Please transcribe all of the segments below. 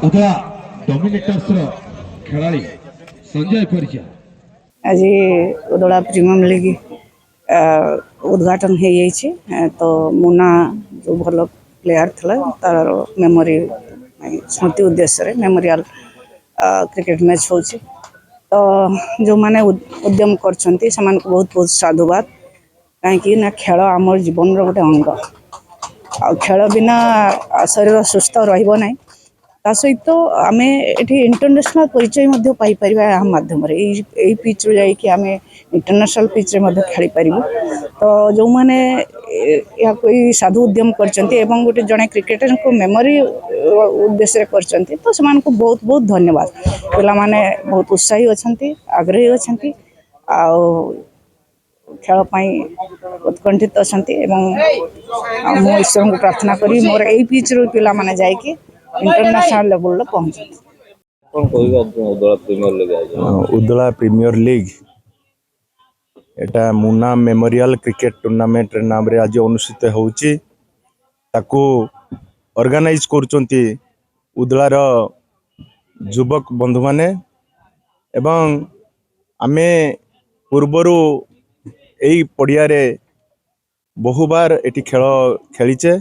अथवा डोमिनेटर्स खेलाड़ी संजय परिचा आज उदला प्रीमियम लीग उद्घाटन हो तो मुना जो भल प्लेयर था तार मेमोरी स्मृति उद्देश्य मेमोरियल क्रिकेट मैच हो तो जो मैंने उद्यम कर बहुत बहुत साधुवाद कहीं खेल आम जीवन गोटे अंग आ खेल बिना शरीर सुस्थ रही सहित आम ये इंटरनेशनल परिचय पाइपर माध्यम पिच रू जामें इंटरनेशनल पिच खेली पारू तो जो मैंने या कोई साधु उद्यम कर गोटे जड़े क्रिकेटर को मेमोरी उद्देश्य कर तो से बहुत बहुत धन्यवाद पिला माने बहुत उत्साही अच्छा आग्रही अच्छा खेलपाई उत्कंठित अच्छा मो ईश्वर को प्रार्थना करी मोर यही पिच रू पिला माने जाइए इंटरनेशनल लेवल पहुंचे। उदला प्रीमियर लीग एटा मुना मेमोरियल क्रिकेट टूर्नामेंट नाम रे आज अनुष्ठित होउची ताकू ऑर्गेनाइज करूचंती उदलार युवक बंधु माने एवं आमे पूर्वरु एई पड़िया रे बहु बार एटी खेल खेलीचे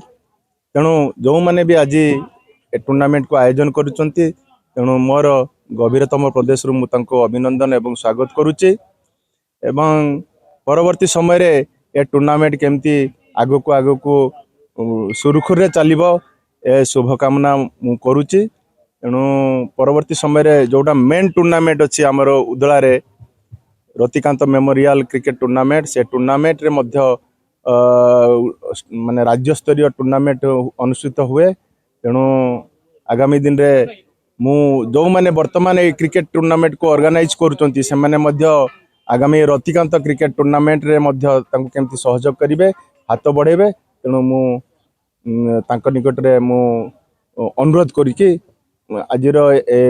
तेणु जो माने भी आज ए टूर्नामेंट को आयोजन करुचंती तेणु मोर गभीरतम प्रदेश रु मुतांको अभिनंदन एवं स्वागत करुचे एवं परवर्ती समय रे ए टूर्नामेंट केमती आगो को सुरखुर रे चलिबो ए शुभकामना मु करुची तेणु परवर्ती समय रे जोटा मेन टूर्नामेंट अछि हमर उदला रे रतिकांत मेमोरियल क्रिकेट टूर्नामेंट से टूर्नामेंट रे मध्य माने राज्य स्तरीय टूर्नामेंट अनुष्ठित हुए तेणु आगामी दिन रे मु जो माने वर्तमान ए क्रिकेट टूर्नामेंट को ऑर्गेनाइज करूचंती से माने मध्य आगामी रतिकांत क्रिकेट टूर्नामेंट रे मध्य तांको केमती सहयोग करिवे हाथ बढ़ेबे तेणु मु तांको निकट रे मु अनुरोध करी कि आजिर ए